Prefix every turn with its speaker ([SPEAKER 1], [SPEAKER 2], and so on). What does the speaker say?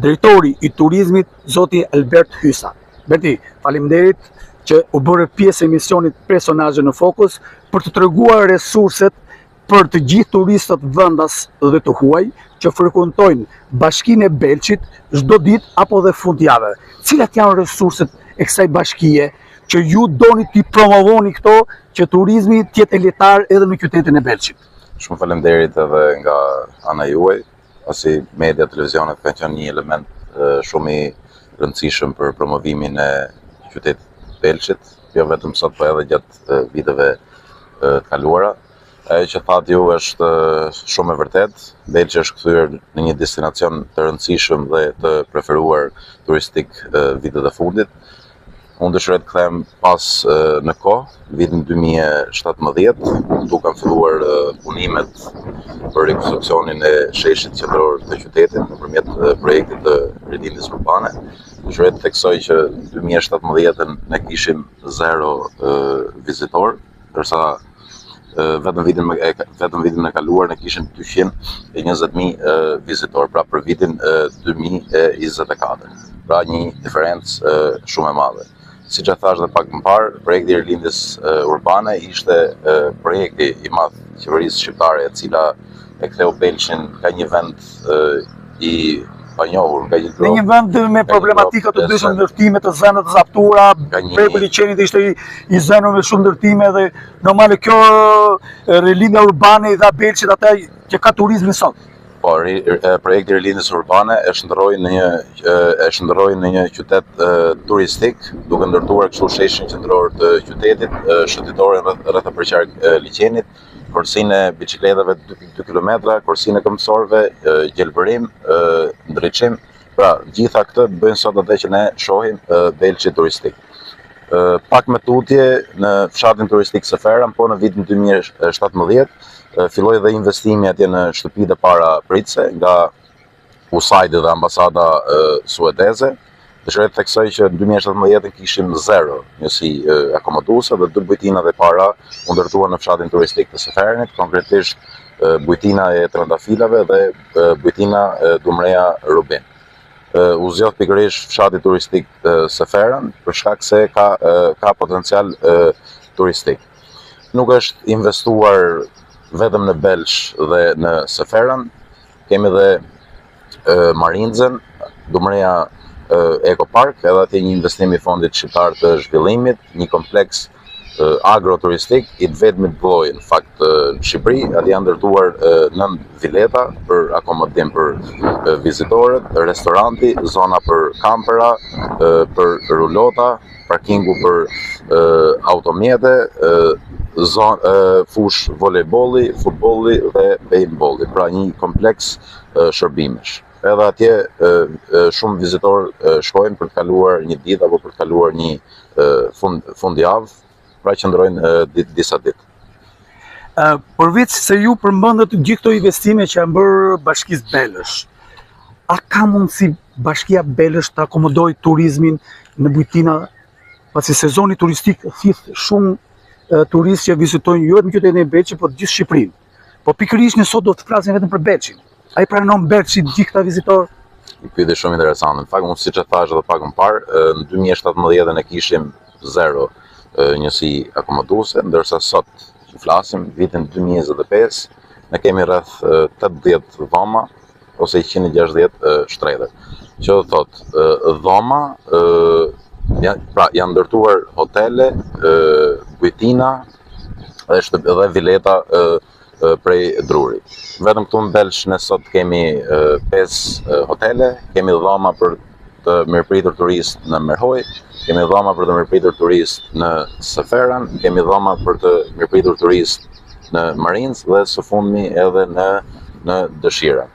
[SPEAKER 1] drejtori i turizmit, zoti Albert Hysa. Berti, faleminderit që u bërë pjesë e emisionit Personazhe në Fokus për të treguar resurset për të gjithë turistët vendas dhe të huaj që frekuentojnë Bashkinë e Belçit çdo ditë apo dhe fundjavë. Cilat janë resurset e kësaj bashkie që ju doni t'i promovoni këto që turizmi të jetë elitar edhe në qytetin e Belçit?
[SPEAKER 2] Shumë faleminderit edhe nga ana juaj, pasi media, televizionet kanë qenë një element shumë i rëndësishëm për promovimin e qytetit Belçit, jo vetëm sot, po edhe gjatë viteve të kaluara. Ajo që thatë ju është shumë e vërtet. Belçi është kthyer në një destinacion të rëndësishëm dhe të preferuar turistik vitet e fundit. Unë dëshiroj të kthehem pas në kohë, vitin 2017, ku kanë filluar punimet për rekonstruksionin e sheshit qendror të qytetit nëpërmjet projektit të rilindjes urbane. Dëshiroj të theksoj që 2017 ne kishim 0 vizitor, ndërsa vetëm vitin e kaluar ne kishim 220.000 vizitor, pra për vitin 2024. Pra një diferencë shumë e madhe. Siç e thash dhe pak më parë, projekti i rilindjes urbane ishte projekti i madh i qeverisë shqiptare, e cila e ktheu Belçin nga një vend i panjohur, nga
[SPEAKER 1] një vend me problematika të ndryshme, ndërtime të zënë të zaptuara, breku liçenit ishte i zënë me shumë ndërtime dhe normale kjo rilindja urbane i dha Belçit atë që ka turizmin sot.
[SPEAKER 2] Po, projekti i rilindjes urbane e shndërroi në një qytet turistik, duke ndërtuar kështu sheshin qendror të qytetit, shëndetorin rreth përqark liçenit, korsinë e biçikletave 2 kilometra, korsinë e këmbësorëve, gjelbërim, ndriçim. Pra, gjitha këtë bëjnë sot atë që ne shohim Belçi turistik. Pak më tutje në fshatin turistik Seferan, po në vitin 2017 filloi dhe investimi atje në shtëpitë e para pritse nga USAID dhe ambasada suedeze. Dëshiroj të theksoj që në 2017 kishim 0 njësi akomoduese dhe 2 bujtinat e para u ndërtuan në fshatin turistik të Seferanit, konkretisht bujtina e Trëndafilave dhe bujtina Dumreja Rubin. U zgjodh pikërisht fshati turistik Seferan për shkak se ka potencial turistik. Nuk është investuar vetëm në Belç dhe në Seferan, kemi edhe Marinxën, Dumreja Ecopark, edhe atje një investim i Fondit Shqiptar të Zhvillimit, një kompleks agroturistik i të vetmit lloji në fakt në Shqipëri. Atje janë ndërtuar 9 vileta për akomodim për vizitorët, restoranti, zona për kampera, për rulota, parkingu për automjete, fush volejbolli, futbolli dhe paintballi, pra një kompleks shërbimesh. Edhe atje shumë vizitorë shkojnë për të kaluar një ditë apo për të kaluar një fundjavë, pra qëndrojnë disa ditë.
[SPEAKER 1] Përveç se ju përmendët gjithë këto investime që janë bërë Bashkisë Belësh, a ka mundësi Bashkia Belësh të akomodojë turizmin në bujtina, pasi sezoni turistik thith shumë turistë që vizitojnë jo vetëm qytetin e Belçit, por gjithë Shqipërinë. Po pikërisht ne sot do të flasim vetëm për Belçin. Ai pranon Belçit gjithë këta vizitorë?
[SPEAKER 2] Një pyetje shumë interesante. Në fakt, unë siç e thash edhe pak më parë, në 2017 ne kishim 0 njësi akomoduese, ndërsa sot që flasim vitin 2025 ne kemi rreth 80 dhoma ose 160 shtredhe. Që do thotë, dhoma janë ndërtuar hotele, bujtina dhe vileta prej drurit. Vetëm këtu në Belç ne sot kemi 5 hotele, kemi dhoma për të mirëpritur turist në Merhoj, kemi dhoma për të mirëpritur turist në Seferan, kemi dhoma për të mirëpritur turist në Marinxë dhe së fundmi edhe në Dëshira.